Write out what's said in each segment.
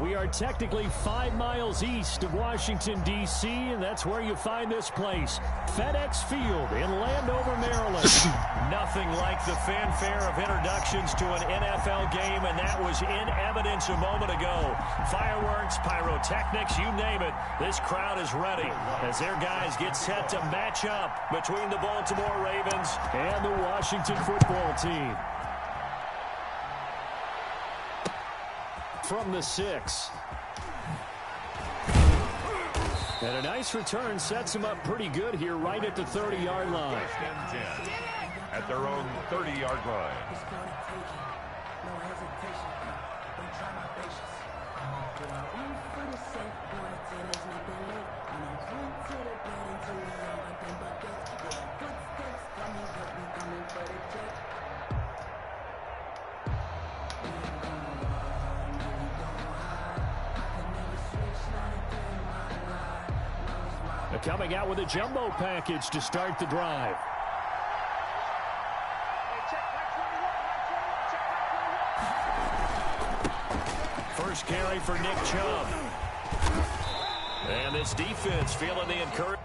We are technically 5 miles east of Washington, D.C., and that's where you find this place, FedEx Field in Landover, Maryland. Nothing like the fanfare of introductions to an NFL game, and that was in evidence a moment ago. Fireworks, pyrotechnics, you name it. This crowd is ready as their guys get set to match up between the Baltimore Ravens and the Washington football team. From the 6. And a nice return sets them up pretty good here right at the 30-yard line. First and 10 at their own 30-yard line. Coming out with a jumbo package to start the drive. First carry for Nick Chubb. And this defense feeling the encouragement.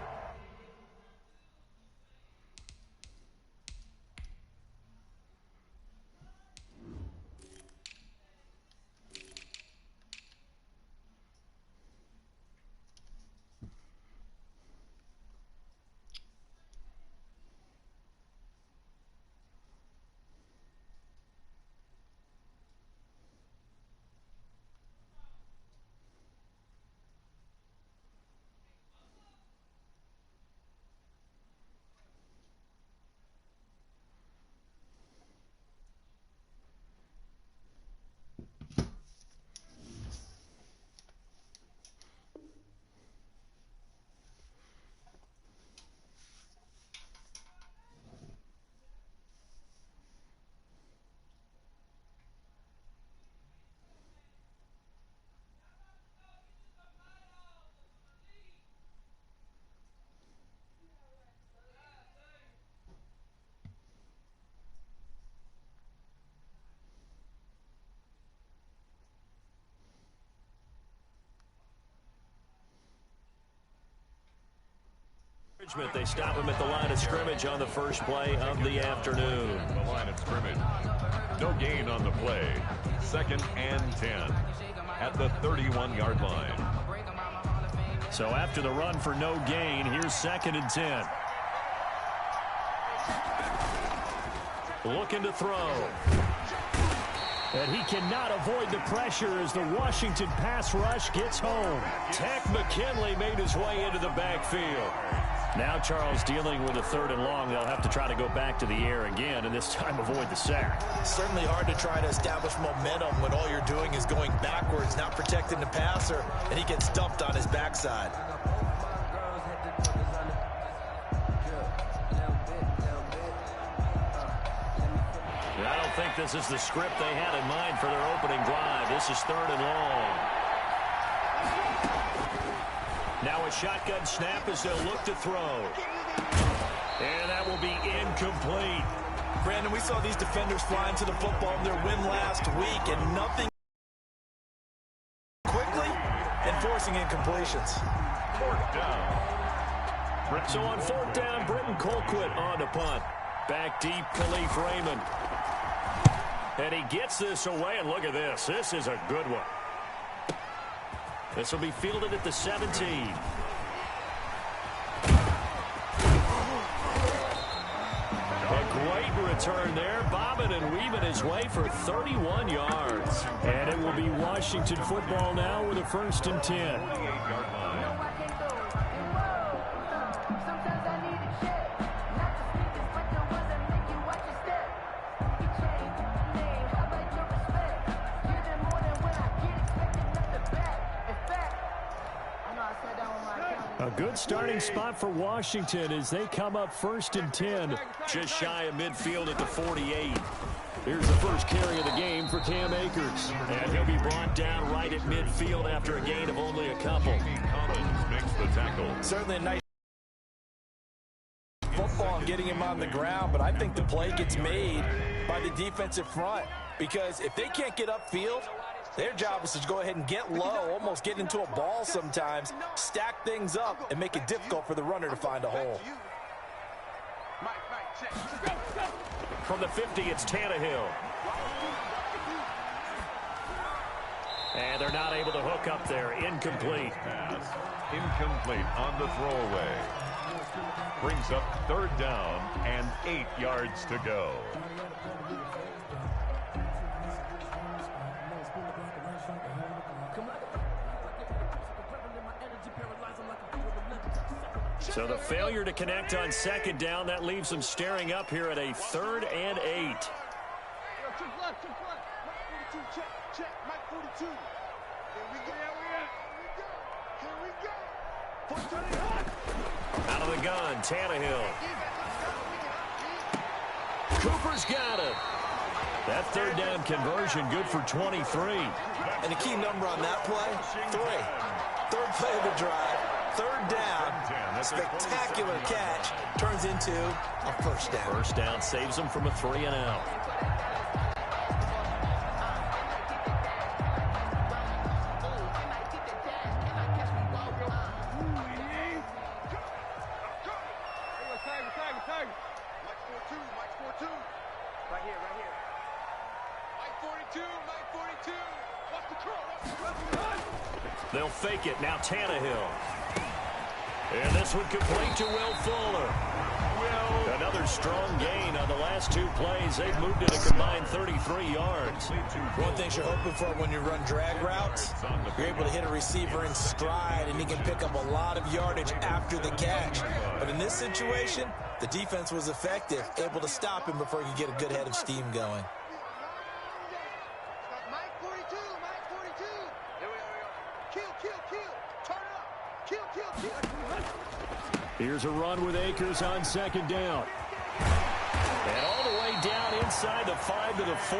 They stop him at the line of scrimmage on the first play of the afternoon. The line of scrimmage. No gain on the play. 2nd and 10 at the 31-yard line. So after the run for no gain, here's 2nd and 10. Looking to throw. And he cannot avoid the pressure as the Washington pass rush gets home. Tech McKinley made his way into the backfield. Now Charles dealing with a 3rd and long. They'll have to try to go back to the air again, and this time avoid the sack. Certainly hard to try to establish momentum when all you're doing is going backwards, not protecting the passer, and he gets dumped on his backside. I don't think this is the script they had in mind for their opening drive. This is 3rd and long. Now a shotgun snap as they'll look to throw. And that will be incomplete. Brandon, we saw these defenders fly into the football in their win last week, and nothing quickly and forcing incompletions. 4th down. So on 4th down, Britton Colquitt on to punt. Back deep, Khalif Raymond. And he gets this away, and look at this. This is a good one. This will be fielded at the 17. A great return there. Bobbing and weaving his way for 31 yards. And it will be Washington football now with a 1st and 10. 28-yard line. A good starting spot for Washington as they come up 1st and 10. Just shy of midfield at the 48. Here's the first carry of the game for Cam Akers. And he'll be brought down right at midfield after a gain of only a couple. Collins makes the tackle. Certainly a nice football and getting him on the ground, but I think the play gets made by the defensive front, because if they can't get upfield, Their job is to go ahead and get low, almost get into a ball sometimes, stack things up, and make it difficult for the runner to find a hole. From the 50, it's Tannehill. And they're not able to hook up there. Incomplete. Pass. Incomplete on the throwaway. Brings up 3rd down and 8 yards to go. So the failure to connect on 2nd down, that leaves them staring up here at a 3rd and 8. Out of the gun, Tannehill. Cooper's got it. That 3rd down conversion good for 23. And the key number on that play, 3. 3rd play of the drive, 3rd down. Spectacular catch turns into a 1st down. 1st down saves them from a 3 and out. They'll fake it. Now Tannehill. And this one complete to Will Fuller. Another strong gain on the last 2 plays. They've moved it a combined 33 yards. One thing you're hoping for when you run drag routes, you're able to hit a receiver in stride, and he can pick up a lot of yardage after the catch. But in this situation, the defense was effective, able to stop him before he could get a good head of steam going. Here's a run with Akers on 2nd down. And all the way down inside the 5 to the 4.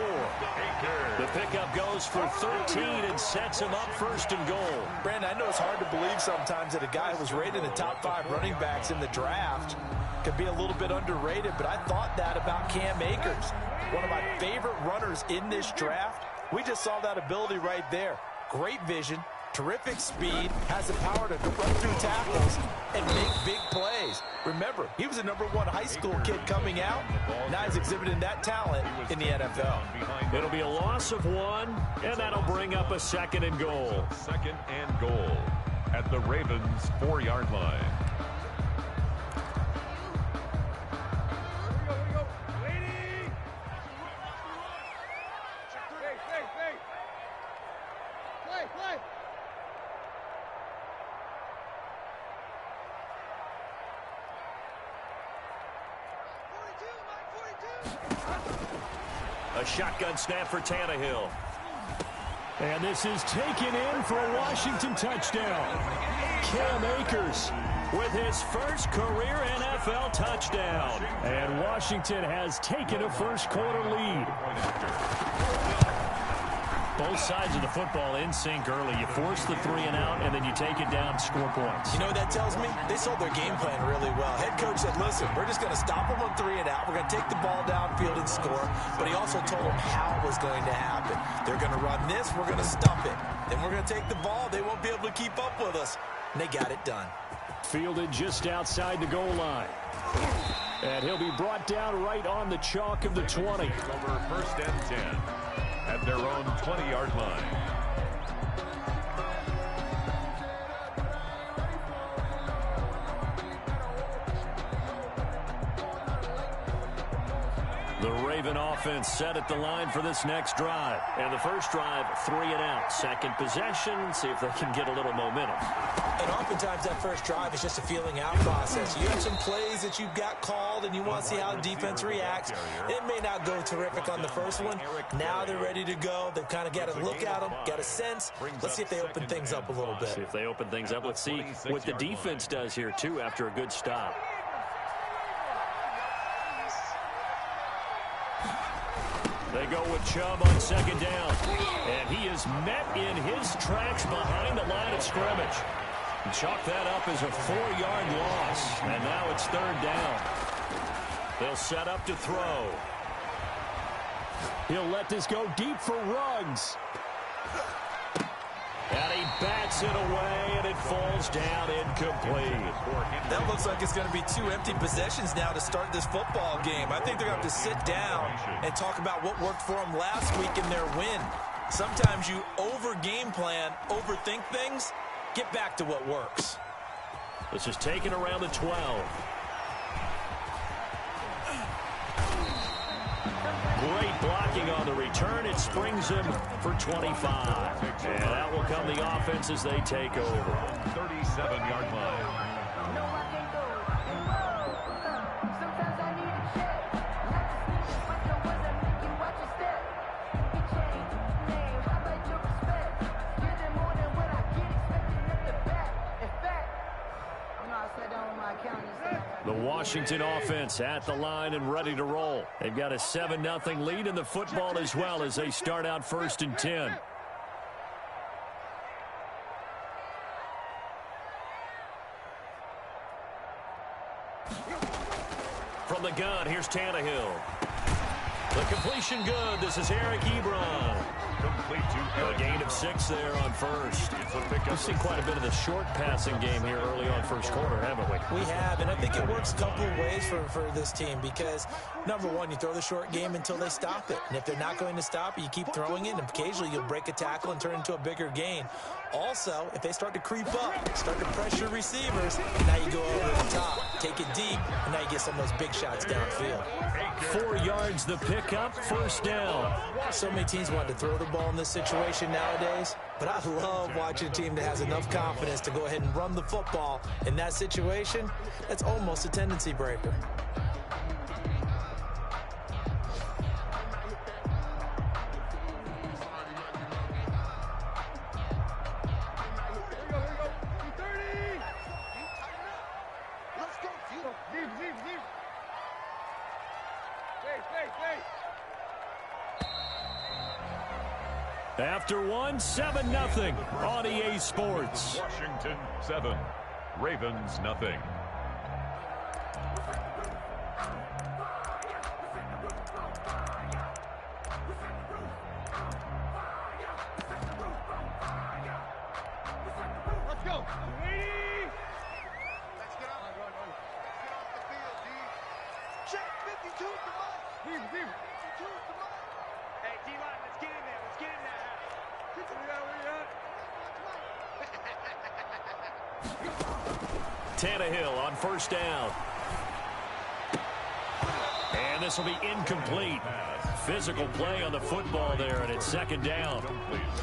The pickup goes for 13 and sets him up 1st and goal. Brandon, I know it's hard to believe sometimes that a guy who was rated in the top 5 running backs in the draft could be a little bit underrated, but I thought that about Cam Akers. One of my favorite runners in this draft. We just saw that ability right there. Great vision. Terrific speed, has the power to run through tackles and make big plays. Remember, he was a #1 high school kid coming out. Now he's exhibiting that talent in the NFL. It'll be a loss of 1, and that'll bring up a 2nd and goal. 2nd and goal at the Ravens' 4-yard line. A shotgun snap for Tannehill. And this is taken in for a Washington touchdown. Cam Akers with his first career NFL touchdown. And Washington has taken a first-quarter lead. Both sides of the football in sync early. You force the 3 and out, and then you take it down, score points. You know what that tells me? They sold their game plan really well. Head coach said, listen, we're just going to stop them on 3 and out. We're going to take the ball downfield and score. But he also told them how it was going to happen. They're going to run this. We're going to stuff it. Then we're going to take the ball. They won't be able to keep up with us. And they got it done. Fielded just outside the goal line. And he'll be brought down right on the chalk of the 20. Over 1st and 10 at their own 20-yard line. The Raven offense set at the line for this next drive. And the first drive, 3 and out. Second possession, see if they can get a little momentum. And oftentimes that first drive is just a feeling out process. You have some plays that you've got called and you want to see how the defense reacts. It may not go terrific on the first one. Now they're ready to go. They've kind of got to look at them, got a sense. Let's see if they open things up a little bit. See if they open things up. Let's see what the defense does here, too, after a good stop. They go with Chubb on 2nd down. And he is met in his tracks behind the line of scrimmage. And chalk that up as a 4-yard loss. And now it's 3rd down. They'll set up to throw. He'll let this go deep for Ruggs. And he bats it away, and it falls down incomplete. That looks like it's going to be 2 empty possessions now to start this football game. I think they're going to have to sit down and talk about what worked for them last week in their win. Sometimes you over-game plan, overthink things, get back to what works. This is taken around the 12. Great blocking on the return. It springs him for 25. And that will come the offense as they take over. 37-yard line. The Washington offense at the line and ready to roll. They've got a 7-0 lead in the football as well as they start out 1st and 10. From the gun, here's Tannehill. The completion good. This is Eric Ebron. Complete to A gain of 6 there on first. We've seen quite a bit of the short passing game here early on first quarter, haven't we? We have, and I think it works a couple of ways for this team because, number one, you throw the short game until they stop it. And if they're not going to stop it, you keep throwing it, and occasionally you'll break a tackle and turn it into a bigger gain. Also, if they start to creep up, start to pressure receivers, now you go over the top, take it deep, and now you get some of those big shots downfield. 4 yards the pickup, 1st down. So many teams want to throw the ball in this situation nowadays, but I love watching a team that has enough confidence to go ahead and run the football. In that situation, that's almost a tendency breaker. After one, 7-0 on EA Sports. Washington 7, Ravens nothing. Let's go. Check 52 to Mike. 52 to Mike. Hey, D-line, let's get in there. Let's get in there. Tannehill on 1st down. And this will be incomplete. Physical play on the football there, and it's 2nd down.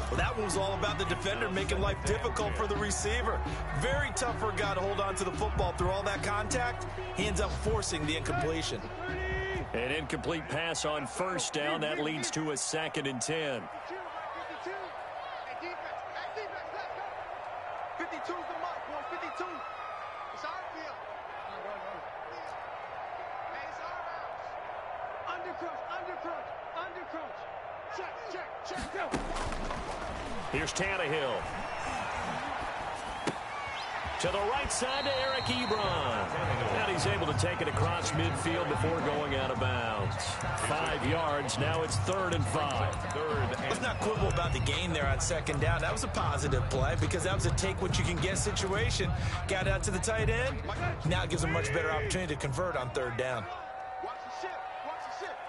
Well, that one was all about the defender making life difficult for the receiver. Very tough for a guy to hold on to the football through all that contact. He ends up forcing the incompletion. An incomplete pass on 1st down. That leads to a 2nd and 10. 52's the mark, boy. 52. It's our field. Hey, it's our house. Undercrunch. Check. Go. Here's Tannehill. To the right side to Eric Ebron. And he's able to take it across midfield before going out of bounds. 5 yards. Now it's 3rd and 5. Let's not quibble about the gain there on 2nd down. That was a positive play because that was a take-what-you-can-get situation. Got out to the tight end. Now it gives him a much better opportunity to convert on 3rd down. Watch the ship.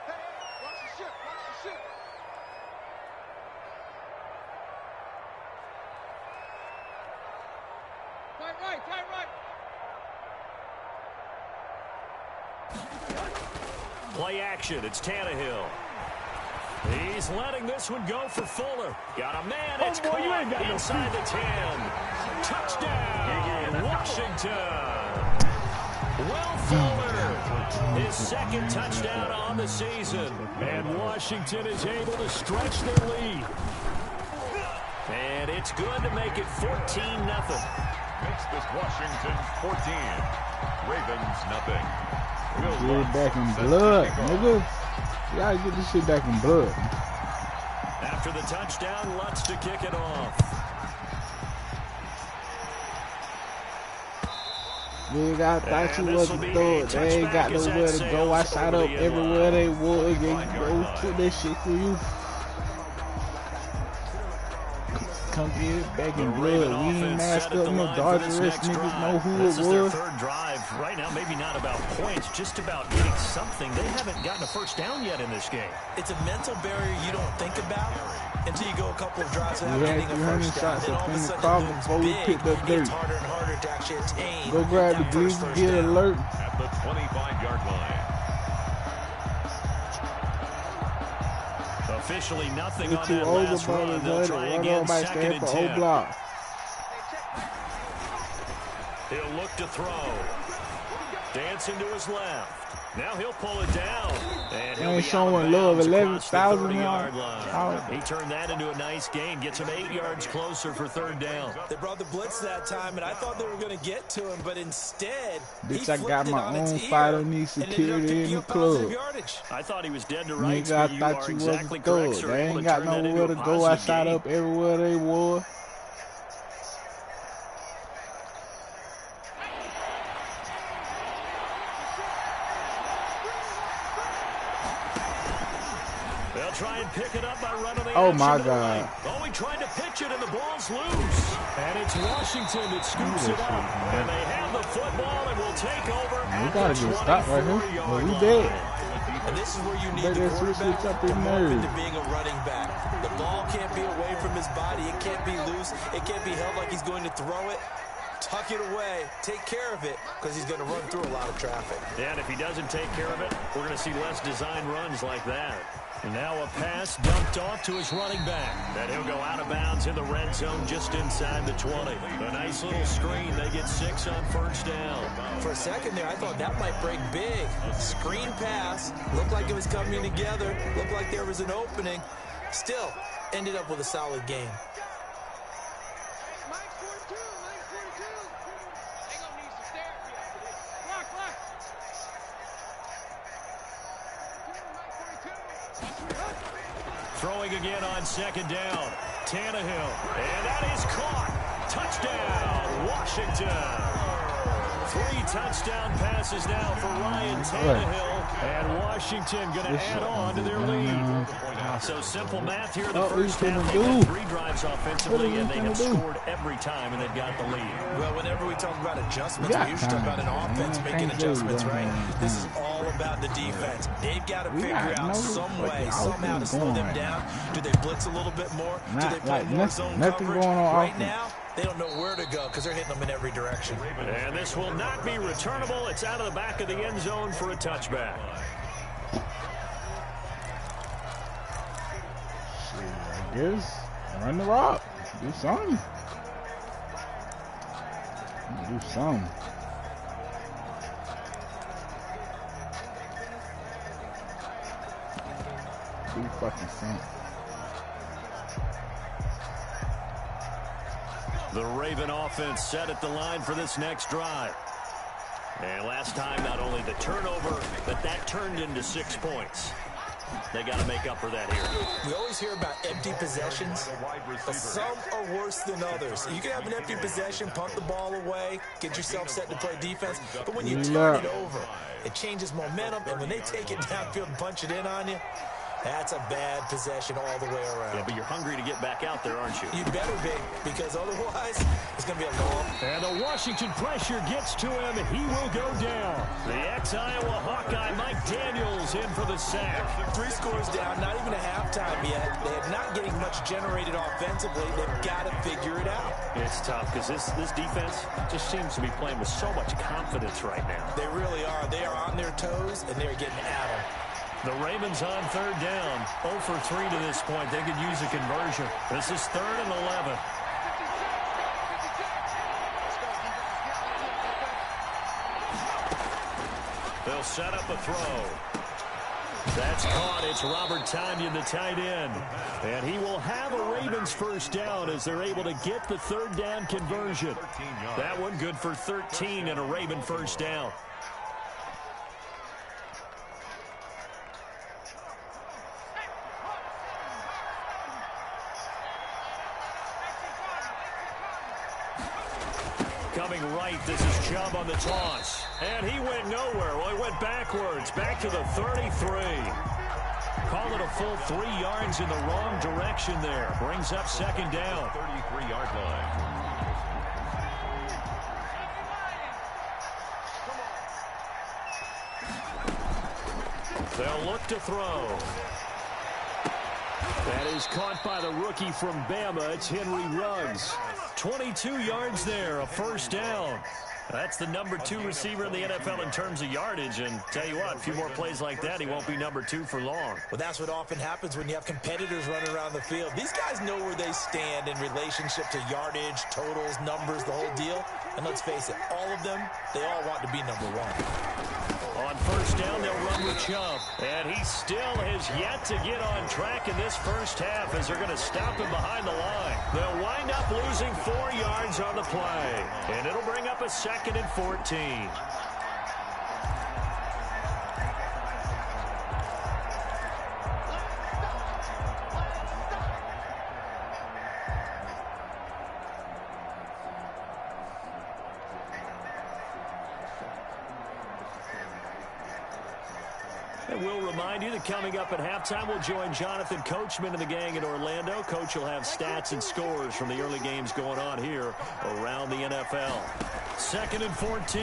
Hey, watch the ship. Tight right. Play action. It's Tannehill. He's letting this one go for Fuller. Got a man. It's caught inside the 10. Touchdown, Washington. Will Fuller, his 2nd touchdown on the season. And Washington is able to stretch their lead. And it's good to make it 14-0. Makes this Washington 14, Ravens nothing. Get it back in blood, nigga. You gotta get this shit back in blood. After the touchdown, Lutz to kick it off. Nigga, I thought you wasn't throw it. They ain't got nowhere to go. I shot up everywhere they would. They go put that shit for you. come get it back in blood. Raven We ain't offense masked set at up the no line for Dodger this rest next niggas drive. know who This it is their was. third drive. Right now, maybe not about points, just about getting something. They haven't gotten a first down yet in this game. It's a mental barrier you don't think about until you go a couple of drives We without had getting a 300 first down. shots Then all up of a in the sudden car it looms before we big. picked up It's dirt. harder and harder to actually attain Go grab that the first glizzy, get down. alert. At the 25-yard line. Officially nothing We're on too that old last about run. it, They'll buddy. try Run again, on by second stand and for 10. O block. He'll look to throw. Dancing to his left. Now he'll pull it down. And he'll Ain't be showing out of love, bounds across the 11,000 30-yard yards. line. He turned that into a nice gain. Gets him 8 yards closer for third down. They brought the blitz that time, and I thought they were going to get to him, but instead, Bitch, he I got flipped it my on its own ear fight. Don't need and ended up security in picking the up positive club. yardage. I thought he was dead to rights, Nigga, I but you thought are you exactly wasn't correct. good. Sir, They able ain't to got turn that into nowhere a to go. I positive shot gain. up everywhere they was. They'll try and pick it up by running the Oh, action my to the God. right. Oh, he tried to pitch it, and the ball's loose. And it's Washington that scoops it up. And they have the football and will take over We at gotta the get stopped right here. 24-yard Well, we line. dead. And this is where you need Better the switch quarterback this up to in move there. into being a running back. The ball can't be away from his body. It can't be loose. It can't be held like he's going to throw it. Tuck it away. Take care of it because he's going to run through a lot of traffic. Yeah, and if he doesn't take care of it, we're going to see less design runs like that. And now a pass dumped off to his running back. And he'll go out of bounds in the red zone just inside the 20. A nice little screen. They get 6 on first down. For a second there, I thought that might break big. Screen pass. Looked like it was coming together. Looked like there was an opening. Still, ended up with a solid game. Throwing again on second down. Tannehill. And that is caught. Touchdown, Washington. 3 touchdown passes now for Ryan Tannehill. And Washington going to add on to their lead. So simple math here in the first half. They've had 3 drives offensively, and they have scored every time, and they've got the lead. Well, whenever we talk about adjustments, we usually talk about an offense making adjustments, right? This is all about the defense. They've got to figure out some way, somehow to slow them down. Do they blitz a little bit more? Do they play more zone coverage? Right now, they don't know where to go because they're hitting them in every direction. And this will not be returnable. It's out of the back of the end zone for a touchback. I guess run the rock. Do something. Do something. Do fucking something. The Raven offense set at the line for this next drive. And last time, not only the turnover, but that turned into 6 points. They got to make up for that here. We always hear about empty possessions, but some are worse than others. You can have an empty possession, punt the ball away, get yourself set to play defense, but when you turn it over, it changes momentum, and when they take it downfield and punch it in on you, that's a bad possession all the way around. Yeah, but you're hungry to get back out there, aren't you? You better be, because otherwise, it's going to be a long. And the Washington pressure gets to him, and he will go down. The ex-Iowa Hawkeye, Mike Daniels, in for the sack. 3 scores down, not even a halftime yet. They're not getting much generated offensively. They've got to figure it out. It's tough, because this defense just seems to be playing with so much confidence right now. They really are. They are on their toes, and they're getting at them. The Ravens on third down. 0 for 3 to this point. They could use a conversion. This is 3rd and 11. They'll set up a throw. That's caught. It's Robert Tonyan, the tight end. And he will have a Ravens first down as they're able to get the third down conversion. That one good for 13 and a Raven first down. Coming right, this is Chubb on the toss. And he went nowhere. Well, he went backwards, back to the 33. Call it a full 3 yards in the wrong direction there. Brings up second down. 33-yard line. They'll look to throw. That is caught by the rookie from Bama. It's Henry Ruggs. 22 yards there, a first down. That's the number 2 receiver in the NFL in terms of yardage. And tell you what, a few more plays like that, he won't be number 2 for long. Well, that's what often happens when you have competitors running around the field. These guys know where they stand in relationship to yardage, totals, numbers, the whole deal. And let's face it, all of them, they all want to be number 1. On first down, they'll run with Chubb. And he still has yet to get on track in this first half as they're going to stop him behind the line. They'll wind up losing 4 yards on the play. And it'll bring up a 2nd and 14. And we'll remind you that coming up at halftime, we'll join Jonathan Coachman and the gang in Orlando. Coach will have stats and scores from the early games going on here around the NFL. 2nd and 14.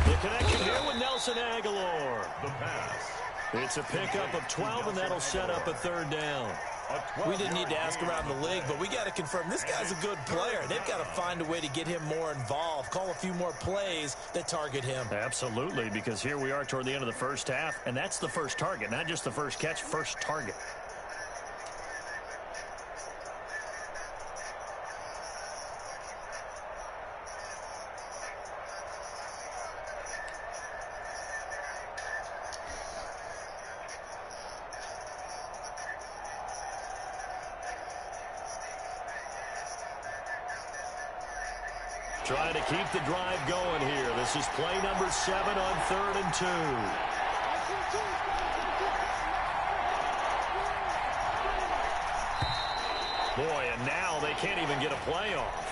The connection here with Nelson Aguilar. The pass. It's a pickup of 12, and that'll set up a 3rd down. We didn't need to ask around the league, but we got to confirm this guy's a good player. They've got to find a way to get him more involved, call a few more plays that target him. Absolutely, because here we are toward the end of the first half, and that's the first target, not just the first catch, first target. Trying to keep the drive going here. This is play number 7 on 3rd and 2. Boy, and now they can't even get a play off.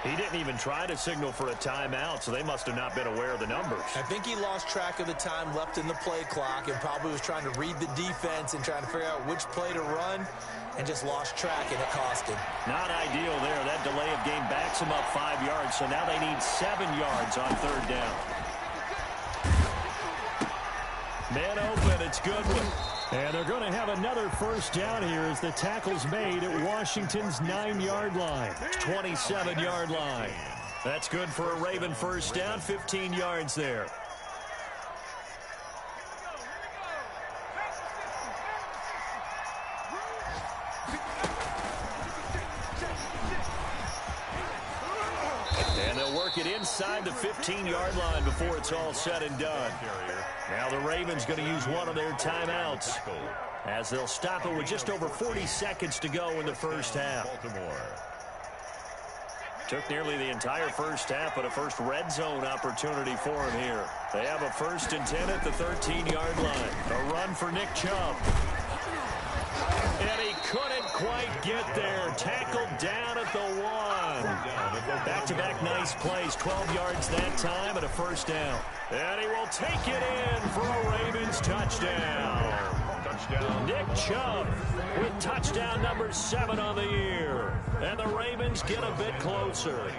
He didn't even try to signal for a timeout, so they must have not been aware of the numbers. I think he lost track of the time left in the play clock and probably was trying to read the defense and trying to figure out which play to run and just lost track, and it cost him. Not ideal there. That delay of game backs him up 5 yards, so now they need 7 yards on 3rd down. Man open, it's Goodwin. And they're going to have another first down here as the tackle's made at Washington's 9-yard line. 27-yard line. That's good for a Raven first down, 15 yards there. And they'll work it inside the 15-yard line before it's all said and done. Now the Ravens going to use one of their timeouts as they'll stop it with just over 40 seconds to go in the first half. Took nearly the entire first half, but a first red zone opportunity for him here. They have a 1st and 10 at the 13-yard line. A run for Nick Chubb. And he couldn't quite get there. Tackled down at the 1. Back-to-back nice plays. 12 yards that time and a first down. And he will take it in for a Ravens touchdown. Nick Chubb with touchdown number 7 on the year. And the Ravens get a bit closer.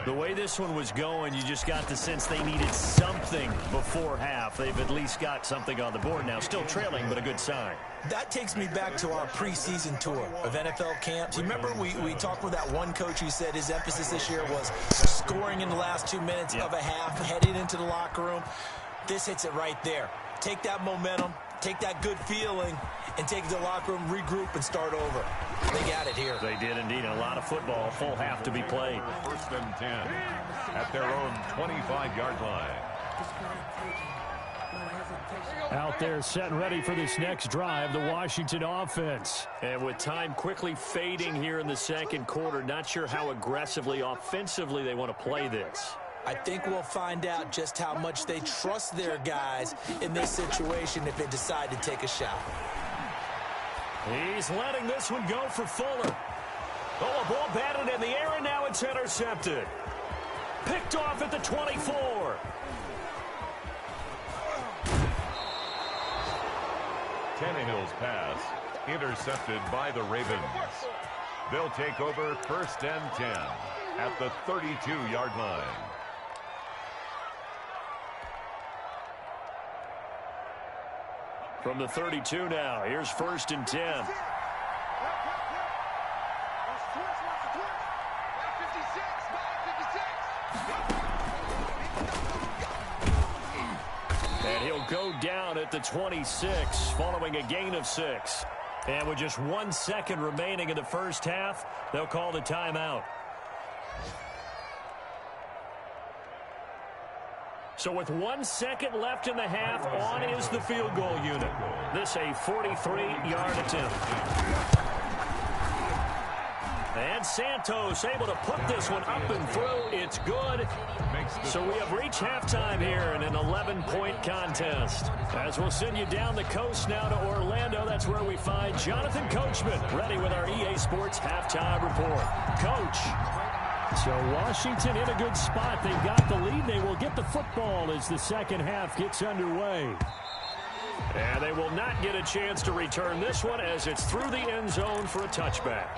The way this one was going, you just got the sense they needed something before half. They've at least got something on the board now. Still trailing, but a good sign. That takes me back to our preseason tour of NFL camps. You remember we talked with that one coach who said his emphasis this year was scoring in the last 2 minutes of a half, heading into the locker room. This hits it right there. Take that momentum, take that good feeling, and take it to the locker room, regroup, and start over. They got it here. They did indeed. A lot of football, full half to be played. 1st and 10 at their own 25-yard line. Out there set and ready for this next drive, the Washington offense. And with time quickly fading here in the second quarter, not sure how aggressively, offensively they want to play this. I think we'll find out just how much they trust their guys in this situation if they decide to take a shot. He's letting this one go for Fuller. Oh, a ball batted in the air, and now it's intercepted. Picked off at the 24. Tannehill's pass intercepted by the Ravens. They'll take over 1st and 10 at the 32-yard line. From the 32 now, here's 1st and 10. And he'll go down at the 26 following a gain of 6. And with just 1 second remaining in the first half, they'll call the timeout. So with 1 second left in the half, on is the field goal unit. This a 43-yard attempt. And Santos able to put this one up and through. It's good. So we have reached halftime here in an 11-point contest. As we'll send you down the coast now to Orlando, that's where we find Jonathan Coachman ready with our EA Sports halftime report. Coach. So Washington in a good spot. They've got the lead. They will get the football as the second half gets underway. And they will not get a chance to return this one as it's through the end zone for a touchback.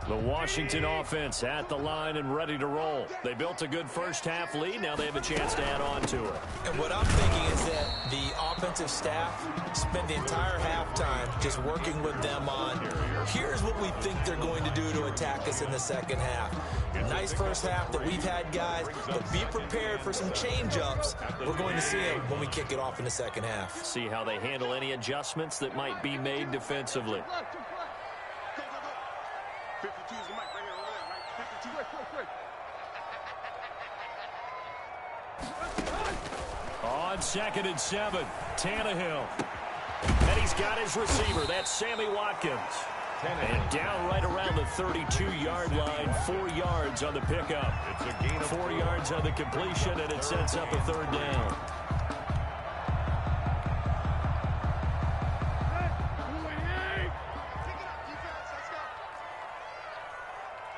The Washington offense at the line and ready to roll. They built a good first half lead. Now they have a chance to add on to it. And what I'm thinking is that the offensive staff spent the entire halftime just working with them on, here's what we think they're going to do to attack us in the second half. Nice first half that we've had, guys, but be prepared for some change-ups. We're going to see them when we kick it off in the second half. See how they handle any adjustments that might be made defensively. 52 is the mic right here, over there, right? 52. On 2nd and 7, Tannehill. And he's got his receiver. That's Sammy Watkins. And down right around the 32-yard line, 4 yards on the pickup. It's a gain of 4 yards on the completion, and it sets up a 3rd down.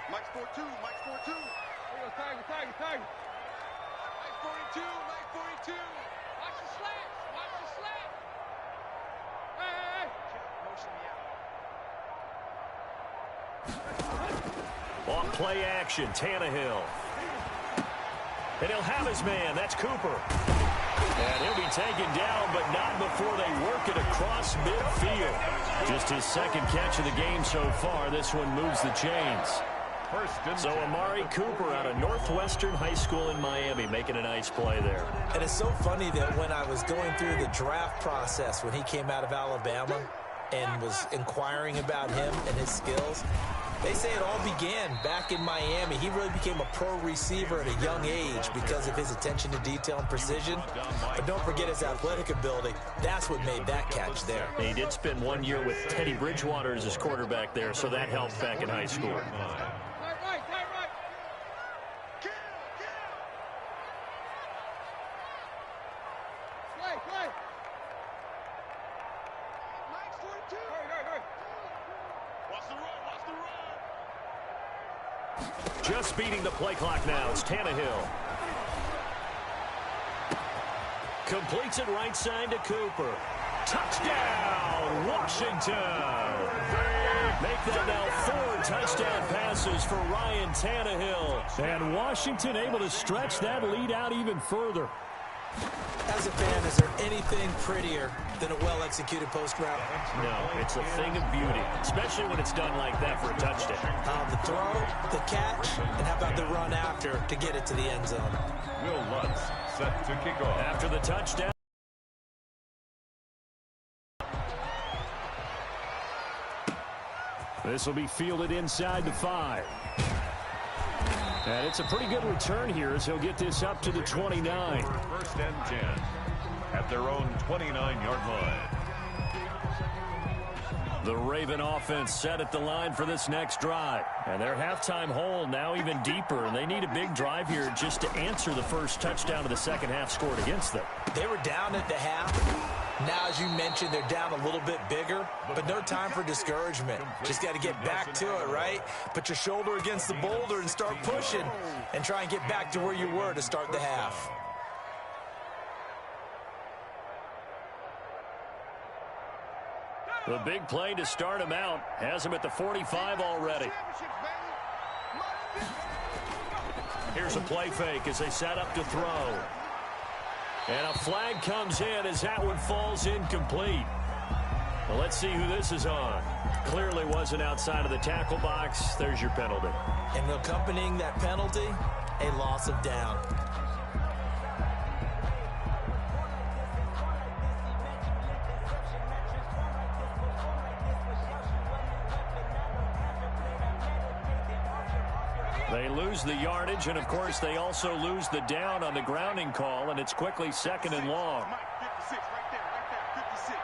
Mike's 4-2, Mike's 4-2. Tiger. Mike 42, Mike 42. Watch the slap, watch the slap. Hey. Motion me out. On play action, Tannehill. And he'll have his man. That's Cooper. And he'll be taken down, but not before they work it across midfield. Just his 2nd catch of the game so far. This one moves the chains. So Amari Cooper out of Northwestern High School in Miami making a nice play there. And it's so funny that when I was going through the draft process when he came out of Alabama and was inquiring about him and his skills, they say it all began back in Miami. He really became a pro receiver at a young age because of his attention to detail and precision. But don't forget his athletic ability. That's what made that catch there. He did spend 1 year with Teddy Bridgewater as his quarterback there, so that helped back in high school. Just beating the play clock now. It's Tannehill. Completes it right side to Cooper. Touchdown, Washington. Make that now 4 touchdown passes for Ryan Tannehill. And Washington able to stretch that lead out even further. As a fan, is there anything prettier than a well-executed post route? No, it's a thing of beauty, especially when it's done like that for a touchdown. The throw, the catch, and how about the run after to get it to the end zone? Will Lutz set to kick off. After the touchdown. This will be fielded inside the 5. And it's a pretty good return here as he'll get this up to the 29. 1st and 10 at their own 29-yard line. The Raven offense set at the line for this next drive. And their halftime hole now even deeper. And they need a big drive here just to answer the first touchdown of the second half scored against them. They were down at the half. Now, as you mentioned, they're down a little bit bigger. but no time for discouragement. Just got to get back to it, right? Put your shoulder against the boulder and start pushing and try and get back to where you were to start the half. The big play to start him out has him at the 45 already. Here's a play fake as they set up to throw. And a flag comes in as that one falls incomplete. Well, let's see who this is on. Clearly wasn't outside of the tackle box. There's your penalty. And accompanying that penalty, a loss of down. They lose the yardage, and, of course, they also lose the down on the grounding call, and it's quickly 2nd and long. 56, right there, 56.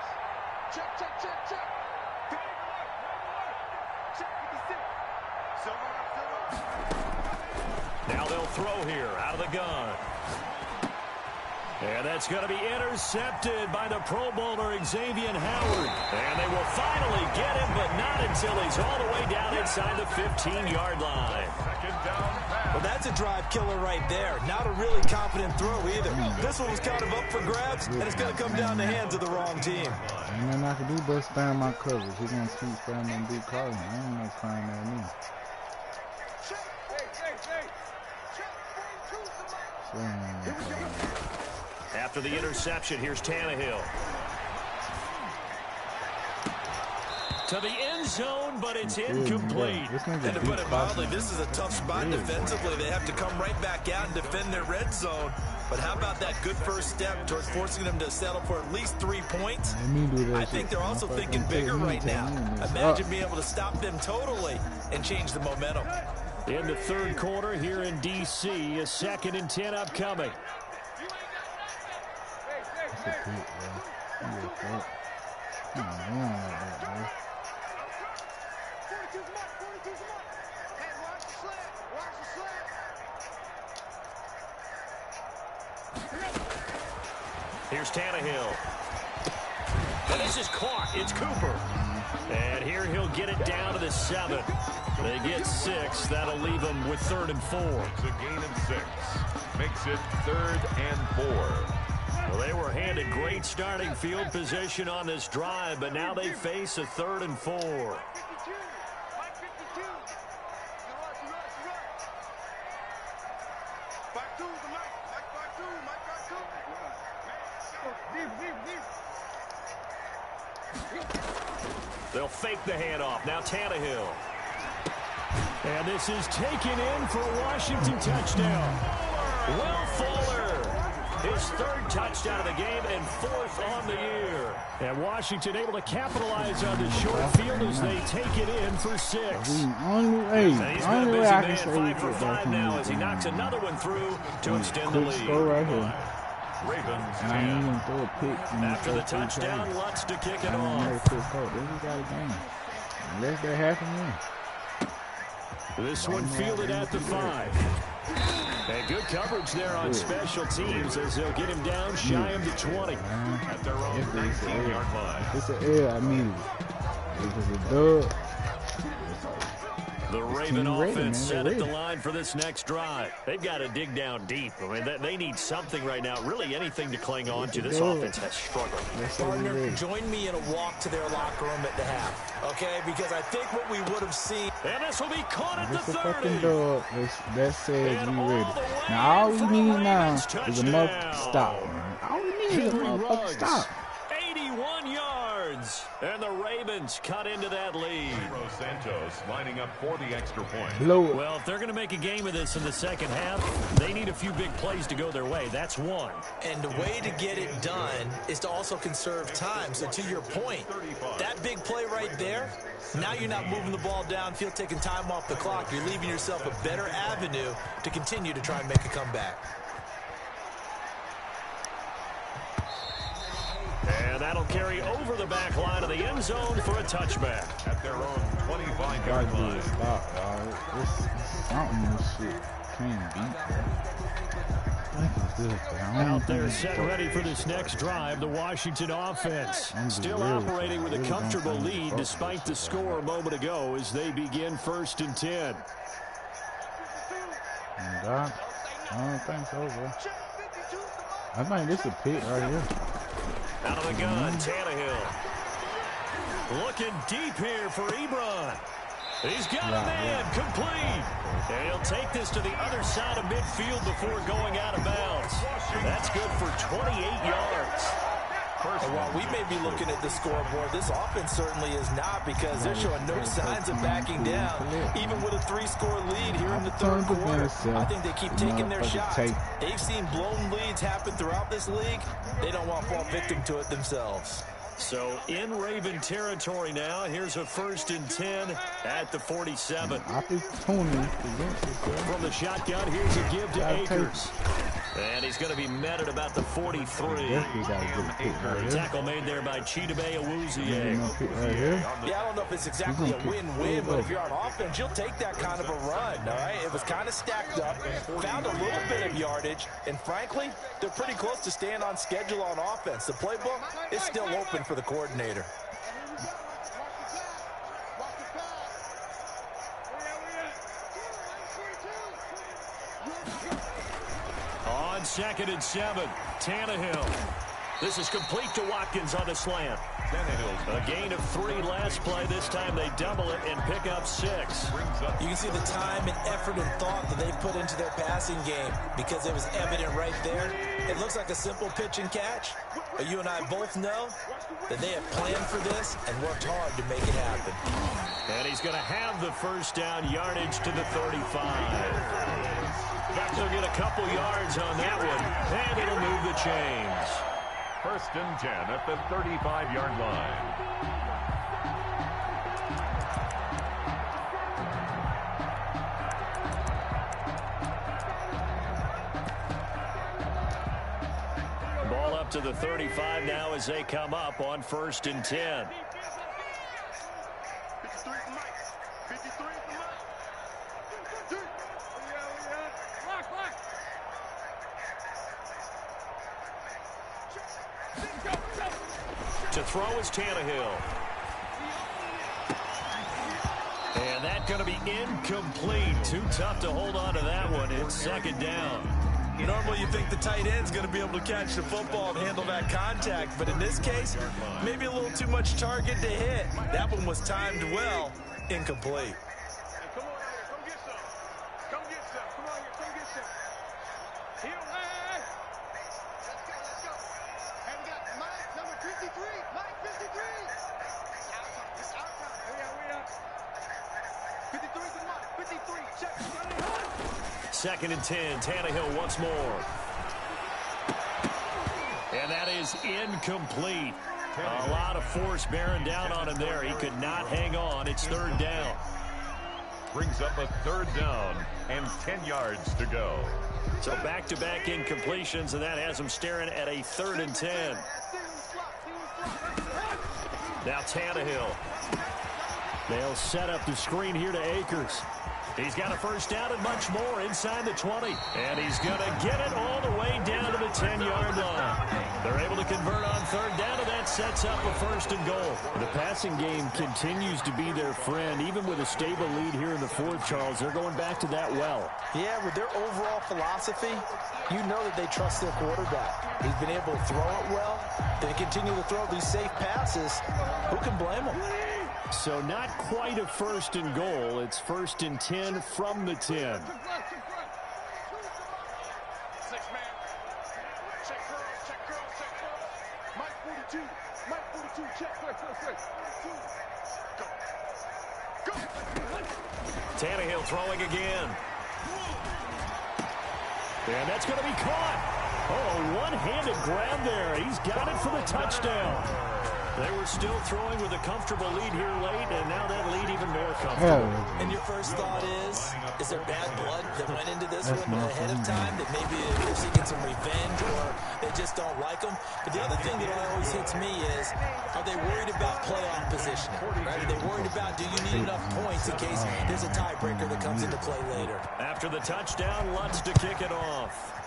Check, check, check, check. Check 56. Now they'll throw here out of the gun. And that's going to be intercepted by the Pro Bowler Xavier Howard. And they will finally get him, but not until he's all the way down inside the 15-yard line. Well, that's a drive killer right there. Not a really confident throw either. This one was kind of up for grabs, and it's going to come down the hands of the wrong team. Ain't nothing I can do but stand my coverage. He's going to keep standing and be calling. I ain't no crying at me. After the interception, here's Tannehill. To the end zone, but it's incomplete. And to put it mildly, this is a tough spot defensively. They have to come right back out and defend their red zone. But how about that good first step towards forcing them to settle for at least 3 points? I think they're also thinking bigger right now. Imagine being able to stop them totally and change the momentum. In the third quarter here in D.C., a 2nd and 10 upcoming. Here's Tannehill. And this is caught. It's Cooper. And here he'll get it down to the 7. They get 6. That'll leave them with 3rd and 4. It's a gain of 6. Makes it 3rd and 4. Well, they were handed great starting field position on this drive, but now they face a 3rd and 4. They'll fake the handoff. Now Tannehill. And this is taken in for a Washington touchdown. Will Fuller, his 3rd touchdown of the game and 4th on the year. And Washington able to capitalize on the short field as they take it in for 6. He's been a busy man, 5 for 5 now as he knocks another one through to extend the lead. Right here. Ravens 10. After the touchdown, Lutz to kick it off. Unless they have him in. This one fielded at the 5. And good coverage there on special teams as they'll get him down shy of the 20. At their own 19-yard line. It's an L, I mean. It's a dub. The Raven offense set at the line for this next drive. They've got to dig down deep. I mean, they need something right now, really anything to cling on to. This offense has struggled. Partner, join me in a walk to their locker room at the half, okay? Because I think what we would have seen. And this will be caught at the 30. Fucking dog. That says we ready. Now, all we need now is a motherfucking stop, man. All we need is a motherfucking stop. 81 yards. And the Ravens cut into that lead. Santos lining up for the extra point. Well, if they're going to make a game of this in the second half, they need a few big plays to go their way. That's one. And the way to get it done is to also conserve time. So to your point, that big play right there, now you're not moving the ball downfield, taking time off the clock. You're leaving yourself a better avenue to continue to try and make a comeback. And that'll carry over the back line of the end zone for a touchback. At their own 25-yard line. Stop, dog. It's something this shit. can't beat that. Out there set ready for this next drive, the Washington offense. Still operating with a comfortable lead despite the score a moment ago as they begin 1st and 10. I don't think so, bro. I think this is a pick right here. Out of the gun, Tannehill. Looking deep here for Ebron. He's got a man complete. And he'll take this to the other side of midfield before going out of bounds. That's good for 28 yards. And while we may be looking at the scoreboard, this offense certainly is not, because they're showing no signs of backing down, even with a 3-score lead here in the 3rd quarter. I think they keep taking their shots. They've seen blown leads happen throughout this league. They don't want to fall victim to it themselves. So in Raven territory now. Here's a 1st and 10 at the 47. From the shotgun, here's a give to Akers. And he's going to be met at about the 43. Tackle made there by Chidobe Awuzie. Yeah, I don't know if it's exactly a win-win, but if you're on offense, you'll take that kind of a run, all right? It was kind of stacked up, found a little bit of yardage, and frankly, they're pretty close to staying on schedule on offense. The playbook is still open for the coordinator. On 2nd and 7, Tannehill. This is complete to Watkins on the slant. A gain of 3 last play. This time they double it and pick up 6. You can see the time and effort and thought that they put into their passing game, because it was evident right there. It looks like a simple pitch and catch, but you and I both know that they have planned for this and worked hard to make it happen. And he's going to have the 1st down, yardage to the 35. He'll get a couple yards on that one, and it'll move the chains. 1st and 10 at the 35-yard line. Ball up to the 35 now as they come up on 1st and 10. To throw is Tannehill. And that's going to be incomplete. Too tough to hold on to that one. It's 2nd down. Normally you think the tight end's going to be able to catch the football and handle that contact, but in this case, maybe a little too much target to hit. That one was timed well, incomplete. Second and 10, Tannehill once more. And that is incomplete. A lot of force bearing down on him there. He could not hang on. It's 3rd down. Brings up a 3rd down and 10 yards to go. So back-to-back incompletions, and that has him staring at a 3rd and 10. Now Tannehill. They'll set up the screen here to Akers. He's got a 1st down and much more inside the 20. And he's going to get it all the way down to the 10-yard line. They're able to convert on 3rd down, and that sets up a 1st and goal. The passing game continues to be their friend. Even with a stable lead here in the 4th, Charles, they're going back to that well. Yeah, with their overall philosophy, you know that they trust their quarterback. He's been able to throw it well. They continue to throw these safe passes. Who can blame them? So not quite a 1st and goal. It's 1st and 10 from the 10. Tannehill throwing again. And that's going to be caught. Oh, one-handed grab there. He's got it for the touchdown. They were still throwing with a comfortable lead here late, and now that lead even more comfortable. And your first thought is there bad blood that went into this one ahead of time, that maybe they're seeking some revenge or they just don't like them? But the other thing that always hits me is, are they worried about playoff positioning? Right? Are they worried about, do you need enough points in case there's a tiebreaker that comes into play later? After the touchdown, Lutz to kick it off.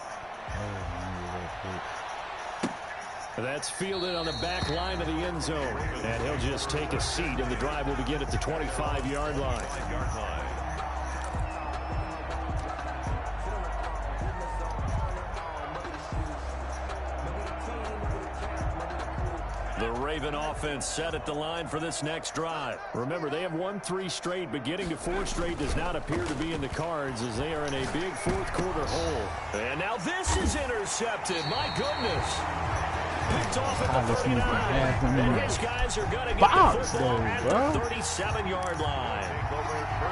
That's fielded on the back line of the end zone. And he'll just take a seat, and the drive will begin at the 25-yard line. The Raven offense set at the line for this next drive. Remember, they have won 3 straight, but getting to 4 straight does not appear to be in the cards as they are in a big fourth-quarter hole. And now this is intercepted. My goodness. Picked off at the 39. And his guys are going to get the football at the 37-yard line.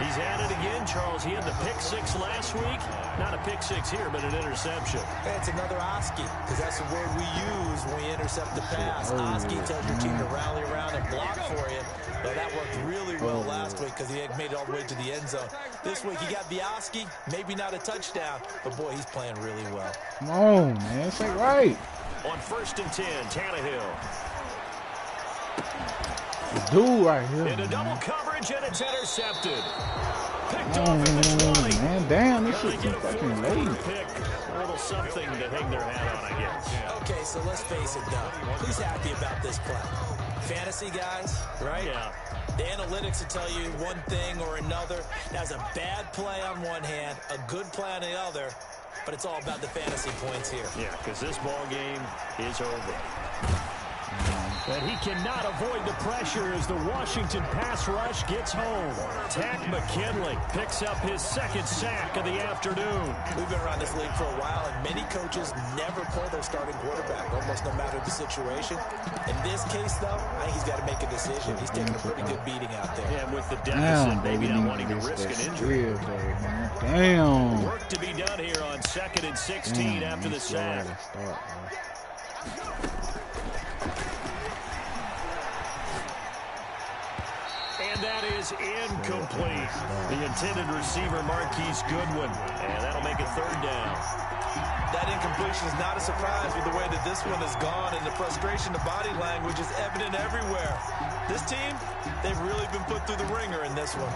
He's at it again, Charles. He had the pick 6 last week. Not a pick 6 here, but an interception. It's another Oski, because that's the word we use when we intercept the pass. Oski tells your team to rally around and block for you. But that worked really well last week because he had made it all the way to the end zone. This week he got the Oski, maybe not a touchdown, but boy, he's playing really well. Come on, man. It's like right. On 1st and 10, Tannehill. The dude right here. Into double coverage, and it's intercepted. Picked off Oh, at the 20. man, damn, this Gonna shit's get a fucking fourth-quarter late. pick. A little something to hang their hat on, I guess. Okay, so let's face it, though. Who's happy about this play? Fantasy guys, right? Yeah. The analytics will tell you one thing or another. That's a bad play on one hand, a good play on the other, but it's all about the fantasy points here. Yeah, because this ball game is over. But he cannot avoid the pressure as the Washington pass rush gets home. Tack McKinley picks up his 2nd sack of the afternoon. We've been around this league for a while, and many coaches never play their starting quarterback, almost no matter the situation. In this case, though, I think he's got to make a decision. He's taking a pretty good beating out there. Yeah, with the deficit, maybe not wanting to risk an injury. Damn. Work to be done here on 2nd and 16 after the sack. And that is incomplete. The intended receiver, Marquise Goodwin. And that'll make it 3rd down. That incompletion is not a surprise with the way that this one has gone, and the frustration, the body language is evident everywhere. This team, they've really been put through the ringer in this one.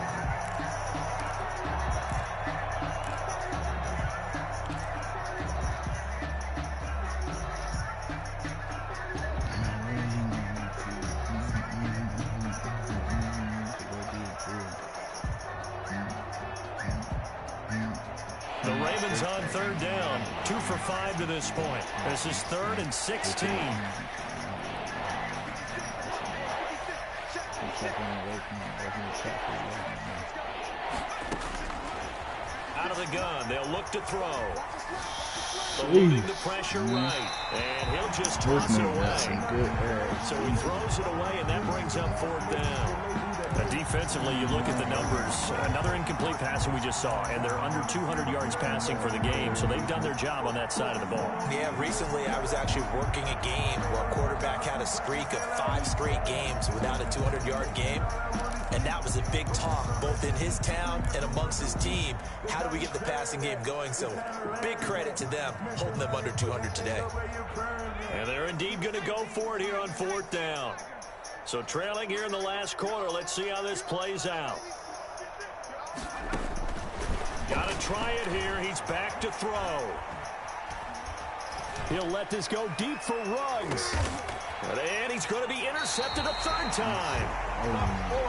The Ravens on 3rd down. 2 for 5 to this point. This is 3rd and 16. Out of the gun. They'll look to throw. Eluding the pressure right. And he'll just toss it away. So he throws it away, and that brings up 4th down. Defensively, you look at the numbers. Another incomplete passing we just saw, and they're under 200 yards passing for the game, so they've done their job on that side of the ball. Yeah, recently I was actually working a game where a quarterback had a streak of 5 straight games without a 200-yard game, and that was a big talk both in his town and amongst his team. How do we get the passing game going? So big credit to them, holding them under 200 today. And they're indeed going to go for it here on 4th down. So trailing here in the last quarter. Let's see how this plays out. Got to try it here. He's back to throw. He'll let this go deep for Ruggs. And he's going to be intercepted a 3rd time.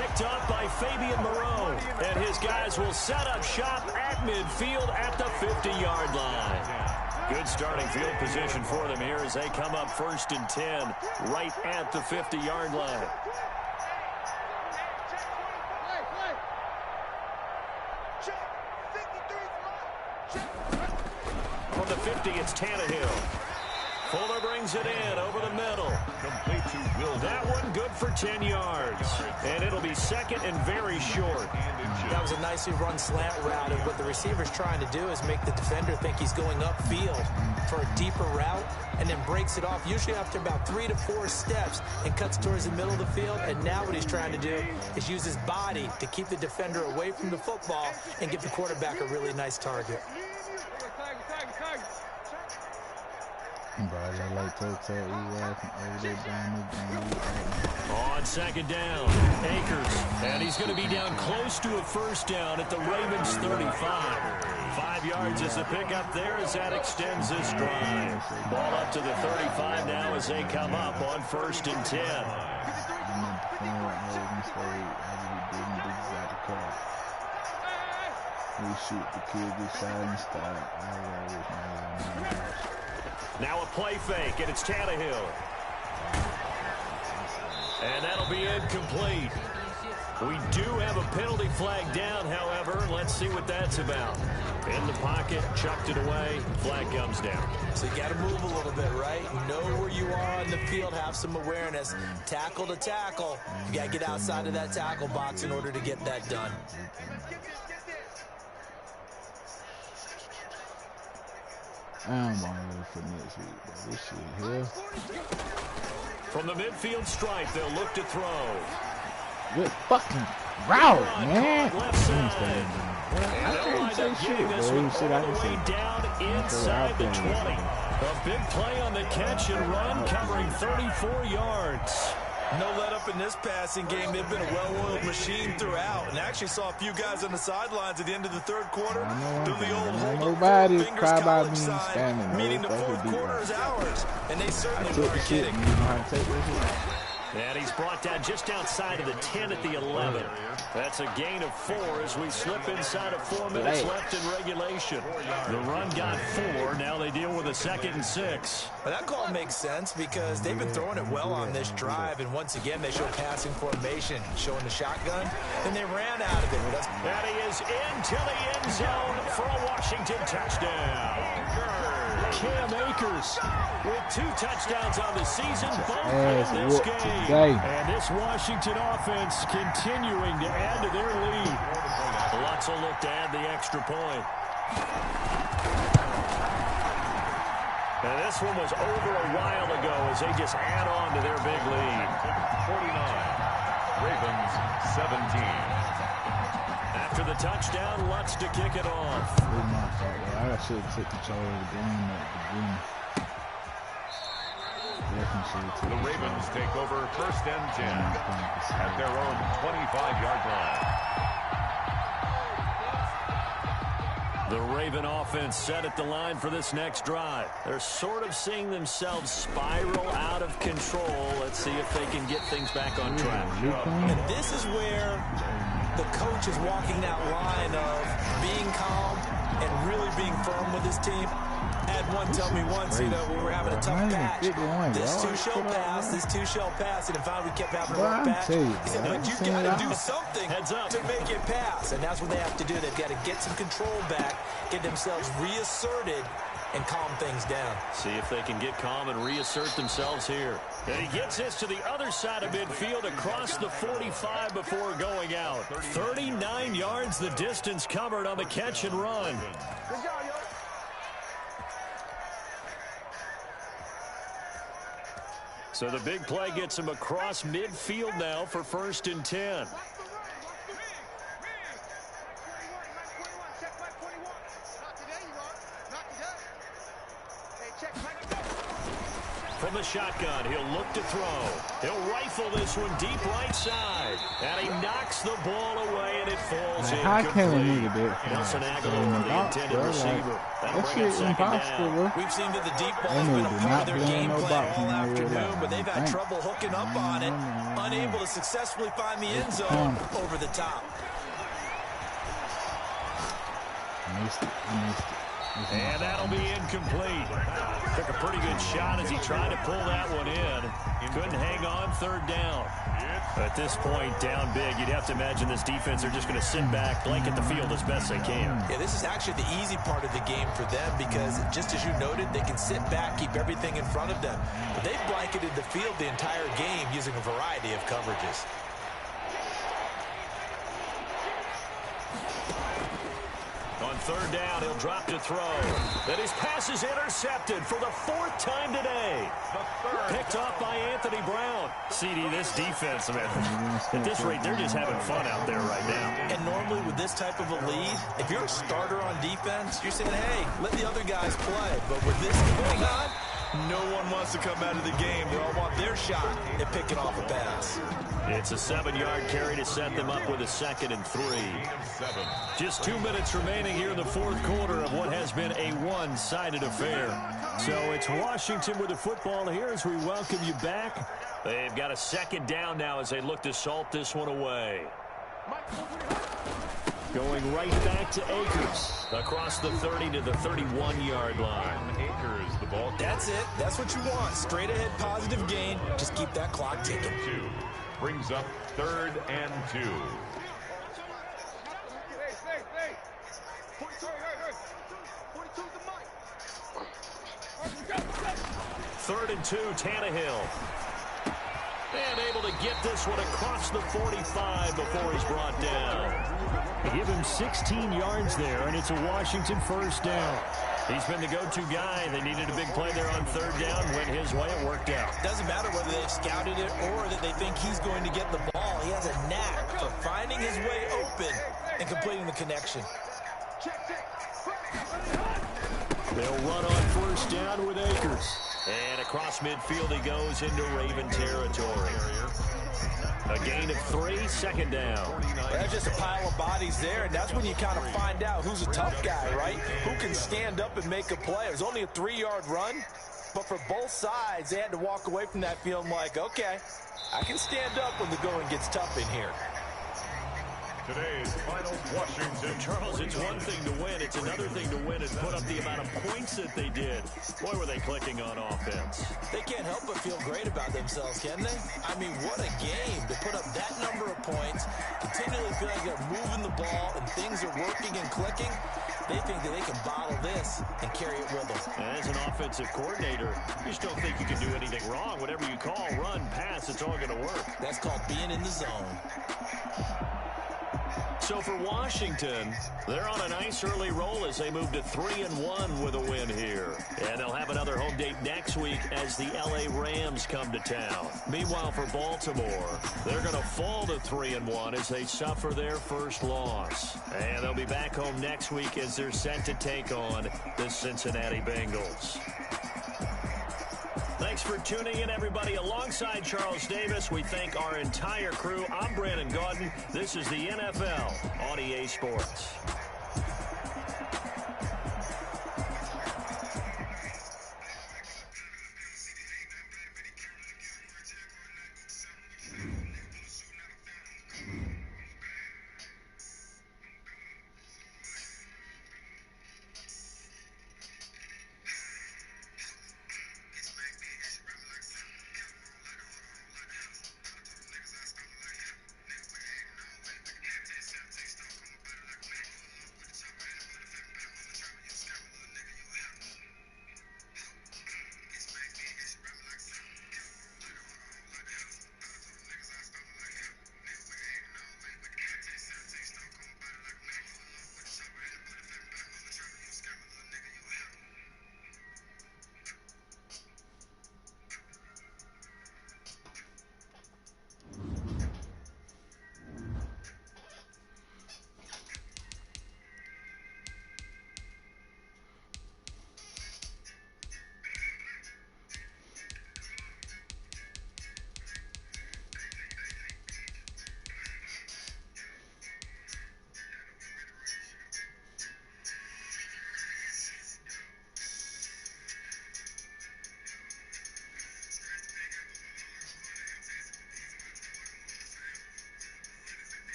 Picked up by Fabian Moreau. And his guys will set up shop at midfield at the 50-yard line. Good starting field position for them here as they come up 1st and 10 right at the 50-yard line. From the 50, it's Tannehill. Fuller brings it in over the middle. Complete to Will. That one good for 10 yards. And it'll be second and very short. That was a nicely run slant route, and what the receiver's trying to do is make the defender think he's going upfield for a deeper route, and then breaks it off, usually after about 3 to 4 steps, and cuts towards the middle of the field. And now what he's trying to do is use his body to keep the defender away from the football and give the quarterback a really nice target. On second down, Akers, and he's going to be down close to a first down at the Ravens 35. 5 yards is the pickup there as that extends this drive. Ball up to the 35 now as they come up on 1st and 10. We shoot the kid this side and start. Now a play fake, and it's Tannehill. And that'll be incomplete. We do have a penalty flag down, however. Let's see what that's about. In the pocket, chucked it away, flag comes down. So you got to move a little bit, right? Know where you are on the field, have some awareness. Tackle to tackle. You got to get outside of that tackle box in order to get that done. I'm going to look for next week, but this shit here. From the midfield stripe, they'll look to throw. Good fucking route, man. Left side. I can't say shit, bro. Shit I can see. Down inside the 20. A big play on the catch and run, covering 34 yards. No let up in this passing game. They've been a well-oiled machine throughout, and actually saw a few guys on the sidelines at the end of the third quarter do the old nobody cry about me standing, meaning the fourth quarter is ours, and they certainly weren't kidding. And he's brought down just outside of the 10 at the 11. That's a gain of 4 as we slip inside of 4 minutes left in regulation. The run got 4. Now they deal with a 2nd and 6. Well, that call makes sense because they've been throwing it well on this drive, and once again they show passing formation, showing the shotgun, and they ran out of it. And he is into the end zone for a Washington touchdown. Cam Akers with 2 touchdowns on the season, both in this game. And this Washington offense continuing to add to their lead. Lutz will look to add the extra point. And this one was over a while ago as they just add on to their big lead. 49, Ravens 17. After the touchdown, Lutz to kick it off. I should have took control of the game at the beginning. The Ravens take over 1st and 10 at their own 25-yard line. The Raven offense set at the line for this next drive. They're sort of seeing themselves spiral out of control. Let's see if they can get things back on track. And this is where the coach is walking that line of being calm and really being firm with his team. I had one tell me once, we were having a tough patch. This too shall pass, this too shall pass. And in fact, we kept having a rough patch. He said, but you got to do something to make it pass. And that's what they have to do. They've got to get some control back, get themselves reasserted, and calm things down. See if they can get calm and reassert themselves here. And he gets this to the other side of midfield across the 45 before going out. 39 yards the distance covered on the catch and run. Good job, yo. So the big play gets him across midfield now for 1st and 10. From the shotgun, he'll look to throw. He'll rifle this one deep right side. And he knocks the ball away, and it falls incomplete. Nelson Aguilar, the intended receiver. That'll bring it 2nd down. We've seen that the deep ball's been a part of their game plan all afternoon, but they've had trouble hooking up on it, unable to successfully find the end zone over the top. I missed it. And that'll be incomplete. Took a pretty good shot as he tried to pull that one in. Couldn't hang on third down. At this point, down big, you'd have to imagine this defense are just going to sit back, blanket the field as best they can. Yeah, this is actually the easy part of the game for them because, just as you noted, they can sit back, keep everything in front of them. But they've blanketed the field the entire game using a variety of coverages. On third down, he'll drop to throw. Then his pass is intercepted for the 4th time today. Picked off by Anthony Brown. CD, this defense, man, at this rate, they're just having fun out there right now. And normally with this type of a lead, if you're a starter on defense, you're saying, hey, let the other guys play. But with this going on, no one wants to come out of the game. They all want their shot at picking off a pass. It's a 7-yard carry to set them up with a 2nd and 3. Just 2 minutes remaining here in the 4th quarter of what has been a one-sided affair. So it's Washington with the football here as we welcome you back. They've got a 2nd down now as they look to salt this one away. Going right back to Akers. Across the 30 to the 31-yard line. Akers, the ball. That's it. That's what you want. Straight ahead positive gain. Just keep that clock ticking. Brings up 3rd and 2. Third and 2, Tannehill. And able to get this one across the 45 before he's brought down. They give him 16 yards there, and it's a Washington 1st down. He's been the go-to guy. They needed a big play there on 3rd down. Went his way. It worked out. Doesn't matter whether they've scouted it or that they think he's going to get the ball. He has a knack for finding his way open and completing the connection. They'll run on 1st down with Akers. And across midfield he goes into Raven territory. A gain of 3, 2nd down. There's just a pile of bodies there, and that's when you kind of find out who's a tough guy, right? Who can stand up and make a play. It was only a 3-yard run, but for both sides, they had to walk away from that feeling like, okay, I can stand up when the going gets tough in here. Today's final Washington. Charles, it's one thing to win. It's another thing to win and put up the amount of points that they did. Boy, were they clicking on offense. They can't help but feel great about themselves, can they? I mean, what a game to put up that number of points, continually feel like they're moving the ball and things are working and clicking. They think that they can bottle this and carry it with them. As an offensive coordinator, you just don't think you can do anything wrong. Whatever you call, run, pass, it's all going to work. That's called being in the zone. So for Washington, they're on a nice early roll as they move to 3-1 with a win here. And they'll have another home date next week as the LA Rams come to town. Meanwhile, for Baltimore, they're going to fall to 3-1 as they suffer their first loss. And they'll be back home next week as they're set to take on the Cincinnati Bengals. Thanks for tuning in, everybody. Alongside Charles Davis, we thank our entire crew. I'm Brandon Gaudin. This is the NFL on EA Sports.